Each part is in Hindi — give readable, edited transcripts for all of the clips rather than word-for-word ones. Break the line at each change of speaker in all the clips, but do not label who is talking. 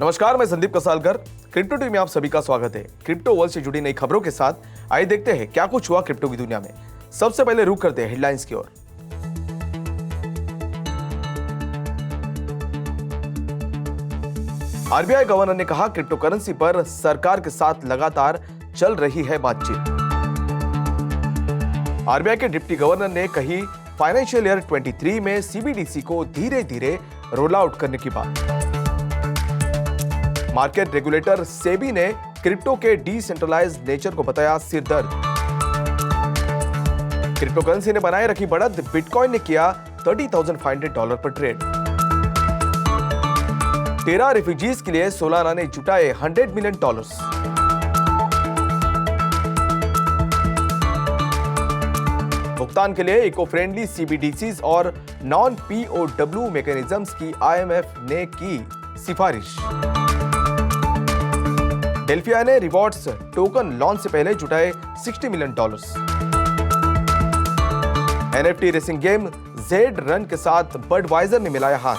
नमस्कार, मैं संदीप कसालकर। क्रिप्टो टीम में आप सभी का स्वागत है। क्रिप्टो वर्ल्ड से जुड़ी नई खबरों के साथ आइए देखते हैं क्या कुछ हुआ क्रिप्टो की दुनिया में। सबसे पहले रुख करते हैं हेडलाइंस की ओर। आरबीआई गवर्नर ने कहा, क्रिप्टो करेंसी पर सरकार के साथ लगातार चल रही है बातचीत। आरबीआई के डिप्टी गवर्नर ने कही, फाइनेंशियल ईयर 23 में सीबीडीसी को धीरे धीरे रोल आउट करने की बात। मार्केट रेगुलेटर सेबी ने क्रिप्टो के डिसेंट्रलाइज्ड नेचर को बताया सिरदर्द। क्रिप्टो करेंसी ने बनाए रखी बढ़त, बिटकॉइन ने किया $30,500 पर ट्रेड। 13 रेफ्यूजीज के लिए सोलाना ने जुटाए $100 मिलियन। भुगतान के लिए इको फ्रेंडली सीबीडीसीज और नॉन पीओडब्ल्यू मैकेनिज्म्स की आईएमएफ ने की सिफारिश। डेल्फिया ने रिवॉर्ड्स टोकन लॉन्च से पहले जुटाए $60 million. NFT racing game Zed Run के साथ बडवाइजर ने मिलाया हाथ।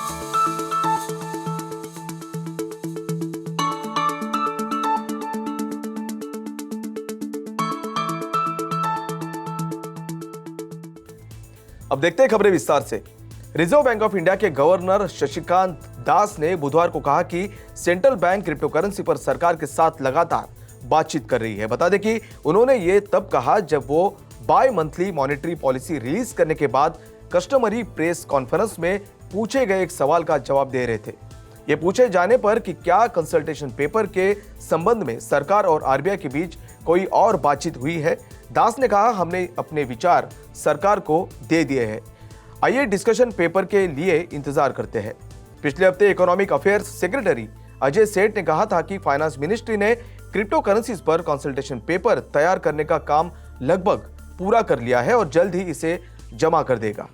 अब देखते हैं खबरें विस्तार से। रिजर्व बैंक ऑफ इंडिया के गवर्नर शक्तिकांत दास ने बुधवार को कहा कि सेंट्रल बैंक क्रिप्टो करेंसी पर सरकार के साथ लगातार बातचीत कर रही है। बता दें कि उन्होंने ये तब कहा जब वो bimonthly monetary policy release करने के बाद कस्टमरी प्रेस कॉन्फ्रेंस में पूछे गए एक सवाल का जवाब दे रहे थे। ये पूछे जाने पर कि क्या कंसल्टेशन पेपर के संबंध में सरकार और आरबीआई के बीच कोई और बातचीत हुई है, दास ने कहा, हमने अपने विचार सरकार को दे दिए हैं। आइए डिस्कशन पेपर के लिए इंतजार करते हैं। पिछले हफ्ते इकोनॉमिक अफेयर्स सेक्रेटरी अजय सेठ ने कहा था कि फाइनेंस मिनिस्ट्री ने क्रिप्टो करेंसीज पर कंसल्टेशन पेपर तैयार करने का काम लगभग पूरा कर लिया है और जल्द ही इसे जमा कर देगा।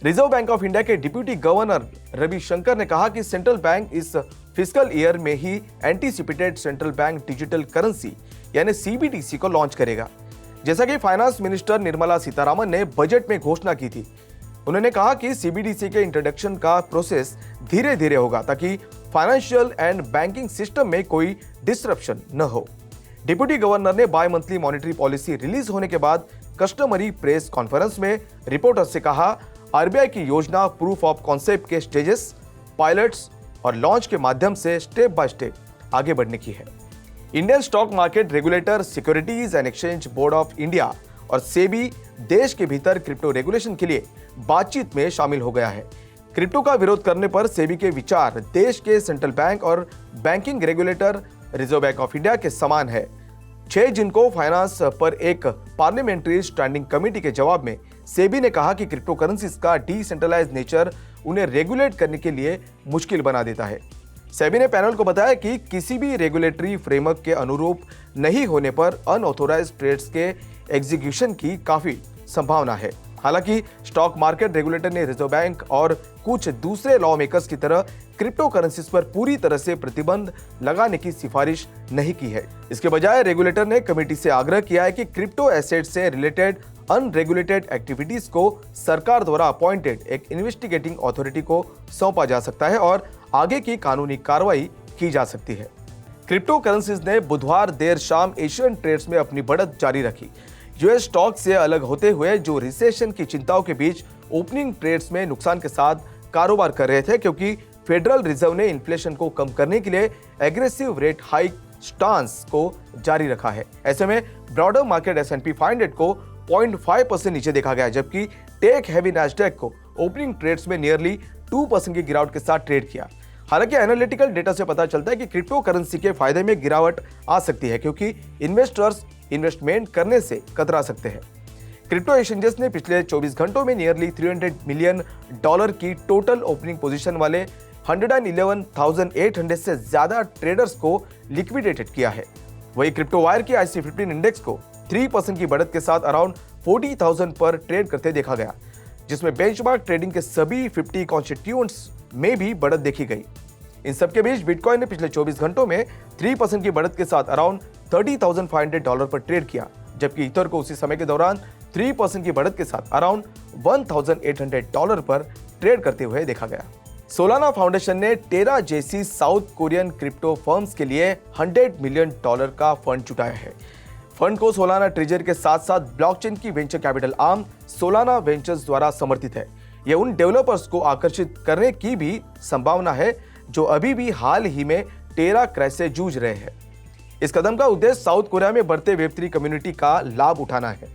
रिजर्व बैंक ऑफ इंडिया के डिप्टी गवर्नर रविशंकर ने कहा कि सेंट्रल बैंक इस फिस्कल ईयर में ही anticipated central bank digital currency यानी सीबीडीसी को लॉन्च करेगा। जैसा कि फाइनेंस मिनिस्टर निर्मला सीतारामन ने बजट में घोषणा की थी। उन्होंने कहा कि सीबीडीसी के इंट्रोडक्शन का प्रोसेस धीरे धीरे होगा ताकि फाइनेंशियल एंड बैंकिंग सिस्टम में कोई डिसरप्शन न हो। डिप्टी गवर्नर ने bimonthly monetary policy release होने के बाद कस्टमरी प्रेस कॉन्फ्रेंस में रिपोर्टर्स से कहा, आरबीआई की योजना प्रूफ ऑफ कॉन्सेप्ट के स्टेजेस, पायलट्स और लॉन्च के माध्यम से स्टेप बाय स्टेप आगे बढ़ने की है। Indian stock market regulator, securities and exchange board of India और सेबी देश के भीतर क्रिप्टो रेगुलेशन के लिए बातचीत में शामिल हो गया है। क्रिप्टो का विरोध करने पर सेबी के विचार देश के सेंट्रल बैंक और banking regulator reserve bank of India के समान है। 6 जून को फाइनेंस पर एक पार्लियामेंट्री स्टैंडिंग कमेटी के जवाब में सेबी ने कहा कि क्रिप्टो करेंसीज का डिसेंट्रलाइज्ड नेचर उन्हें रेगुलेट करने के लिए मुश्किल बना देता है। सेबी ने पैनल को बताया कि किसी भी रेगुलेटरी फ्रेमवर्क के अनुरूप नहीं होने पर अनऑथोराइज्ड ट्रेड्स के एग्जीक्यूशन की काफी संभावना है। हालांकि स्टॉक मार्केट रेगुलेटर ने रिजर्व बैंक और कुछ दूसरे लॉ मेकर्स की तरह क्रिप्टो करेंसीज पर पूरी तरह से प्रतिबंध लगाने की सिफारिश नहीं की है। इसके बजाय रेगुलेटर ने कमेटी से आग्रह किया है कि क्रिप्टो एसेट से रिलेटेड अनरेगुलेटेड एक्टिविटीज को सरकार द्वारा अपॉइंटेड एक इन्वेस्टिगेटिंग अथॉरिटी को सौंपा जा सकता है और आगे की कानूनी कार्रवाई की जा सकती है। क्रिप्टो करेंसीज ने बुधवार देर शाम एशियन ट्रेड्स में अपनी बढ़त जारी रखी। यूएस स्टॉक से अलग होते हुए जो रिसेशन की चिंताओं के बीच ओपनिंग ट्रेड्स में नुकसान के साथ कारोबार कर रहे थे, क्योंकि फेडरल रिजर्व ने इन्फ्लेशन को कम करने के लिए एग्रेसिव रेट हाइक स्टांस को जारी रखा है। ऐसे में ब्रॉडर मार्केट S&P 500 को 0.5% नीचे देखा गया, जबकि टेक हैवी नैस्डैक को ओपनिंग ट्रेड्स में नियरली 2% की गिरावट के साथ ट्रेड किया। हालांकि एनालिटिकल डेटा से पता चलता है कि क्रिप्टो करेंसी के फायदे में गिरावट आ सकती है, क्योंकि इन्वेस्टर्स इन्वेस्टमेंट करने से कतरा सकते हैं। क्रिप्टो एक्सचेंजेस ने पिछले 24 घंटों में नियरली $300 मिलियन की टोटल ओपनिंग पोजीशन वाले 111,800 से ज्यादा ट्रेडर्स को लिक्विडेटेड किया है। वही क्रिप्टो वायर की IC15 इंडेक्स को 3% की बढ़त के साथ अराउंड 40,000 पर ट्रेड करते देखा गया, जिसमें बेंचमार्क ट्रेडिंग के सभी 50 कॉन्स्टिट्यूएंट्स में भी बढ़त देखी गई। इन सबके बीच बिटकॉइन ने पिछले 24 घंटों में 3% की बढ़त के साथ अराउंड $30,500 पर ट्रेड किया, जबकि ईथर को उसी समय के दौरान 3% की बढ़त के साथ अराउंड $1,800 पर ट्रेड करते हुए देखा गया। सोलाना फाउंडेशन ने टेरा जैसी साउथ कोरियन क्रिप्टो फर्म्स के लिए $100 मिलियन का फंड जुटाया है। फंड को सोलाना ट्रेजर के साथ साथ ब्लॉकचेन की venture capital arm Solana ventures द्वारा समर्थित है। यह उन डेवलपर्स को आकर्षित करने की भी संभावना है जो अभी भी हाल ही में टेरा क्रैश से जूझ रहे हैं। इस कदम का उद्देश्य साउथ कोरिया में बढ़ते वेब3 कम्युनिटी का लाभ उठाना है।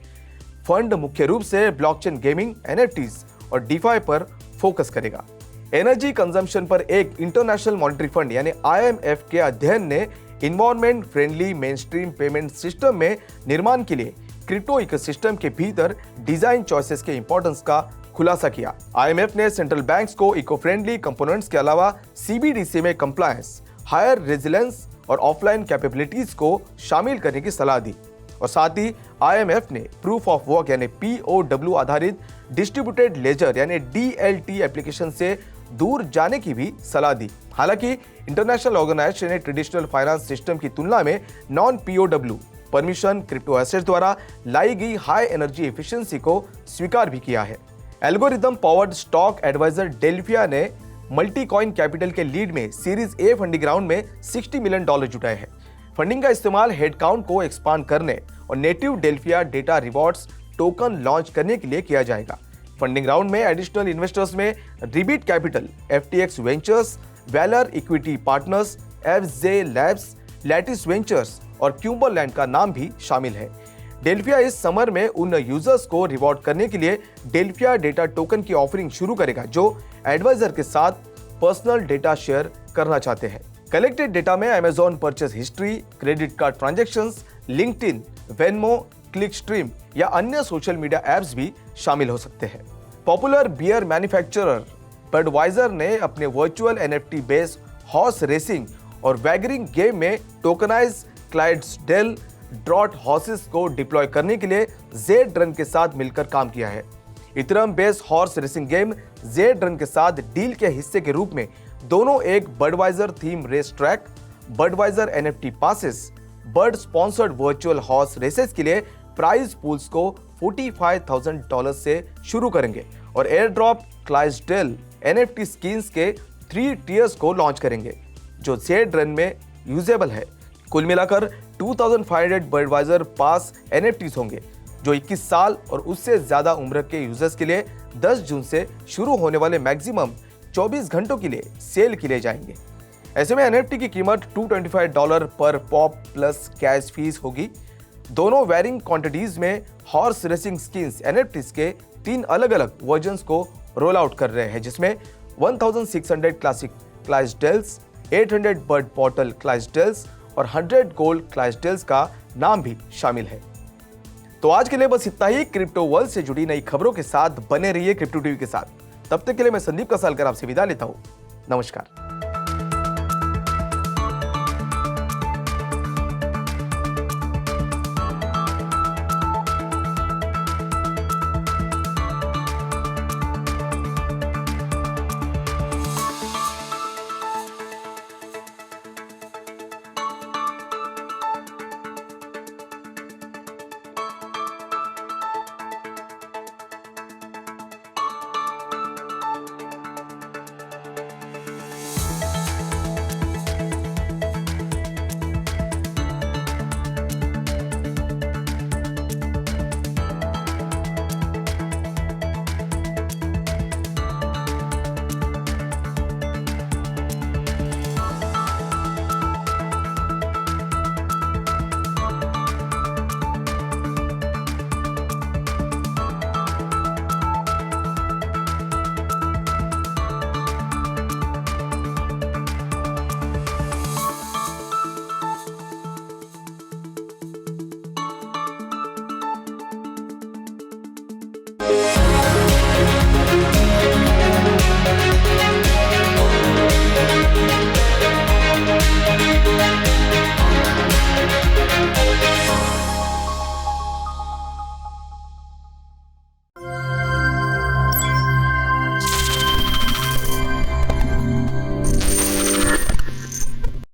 फंड मुख्य रूप से ब्लॉकचेन गेमिंग, एनएफटीज और डीफाई पर फोकस करेगा। एनर्जी कंजम्पशन पर एक इंटरनेशनल मॉनेटरी फंड यानी आईएमएफ के अध्ययन ने environment friendly mainstream payment system में निर्माण के लिए क्रिप्टो इकोसिस्टम के भीतर डिजाइन चॉइसेस के इंपॉर्टेंस का खुलासा किया। आईएमएफ ने सेंट्रल बैंक्स को इको फ्रेंडली कंपोनेंट्स के अलावा सीबीडीसी में कंप्लायंस, हायर रेजिलेंस और ऑफलाइन कैपेबिलिटीज को शामिल करने की सलाह दी और साथ ही आईएमएफ ने प्रूफ ऑफ वर्क यानी पीओडब्ल्यू आधारित डिस्ट्रीब्यूटेड लेजर यानी डीएलटी एप्लीकेशन से दूर जाने की भी सलाह दी। हालांकि इंटरनेशनल ऑर्गेनाइजेशन ने ट्रेडिशनल फाइनेंस सिस्टम की तुलना में non POW permission crypto asset द्वारा लाई गई हाई एनर्जी एफिशिएंसी को स्वीकार भी किया है। एल्गोरिथम पावर्ड स्टॉक एडवाइजर डेल्फिया ने मल्टी कॉइन कैपिटल के लीड में सीरीज ए फंडिंग राउंड में $60 मिलियन जुटाए हैं। फंडिंग का इस्तेमाल हेडकाउंट को एक्सपांड करने और native Delphia data rewards token launch करने के लिए किया जाएगा। फंडिंग राउंड में एडिशनल इन्वेस्टर्स में Ribbit capital, FTX ventures, Valor equity partners, FJ labs, Lattice ventures और क्यूबरलैंड का नाम भी शामिल है। डेल्फिया इस समर में उन यूजर्स को रिवॉर्ड करने के लिए डेल्फिया डेटा टोकन की ऑफरिंग शुरू करेगा जो एडवाइजर के साथ पर्सनल डेटा शेयर करना चाहते हैं। कलेक्टेड डेटा में Amazon purchase history, credit card transactions, LinkedIn, Venmo, clickstream या अन्य सोशल मीडिया ऐप्स भी शामिल हो सकते हैं। पॉपुलर बियर मैन्युफैक्चरर बडवाइजर ने अपने virtual NFT based horse racing और वैगरिंग गेम में टोकनाइज क्लाइड्सडेल ड्रॉट हॉर्सेस को डिप्लॉय करने के लिए जेड रन के साथ मिलकर काम किया है। Ethereum based horse racing game Zed Run के साथ डील के हिस्से के रूप में दोनों एक Budweiser theme race track, Budweiser NFT passes, bird sponsored virtual horse races के लिए प्राइज पूल्स को $45,000 से शुरू करेंगे और एयर ड्रॉप क्लाइड्सडेल एनएफटी स्कीम्स के 3 टियर्स को लॉन्च करेंगे जो जेड रन में यूजेबल है। कुल मिलाकर 2500 बडवाइजर पास एनएफटीज होंगे जो 21 साल और उससे ज्यादा उम्र के यूजर्स के लिए 10 जून से शुरू होने वाले मैक्सिमम 24 घंटों के लिए सेल किए जाएंगे। ऐसे में एनएफटी की कीमत $225 पर पॉप प्लस कैश फीस होगी। दोनों वेरिंग क्वांटिटीज में हॉर्स रेसिंग स्किन्स एनएफटीज के 3 अलग अलग वर्जन्स को रोल आउट कर रहे हैं जिसमें 1600 क्लासिक क्लाइड्सडेल्स, 800 बर्ड पोर्टल क्लाइड्सडेल्स और 100 गोल्ड क्लाइड्सडेल्स का नाम भी शामिल है। तो आज के लिए बस इतना ही। क्रिप्टो वर्ल्ड से जुड़ी नई खबरों के साथ बने रहिए क्रिप्टो टीवी के साथ। तब तक के लिए मैं संदीप कसालकर आपसे विदा लेता हूं। नमस्कार।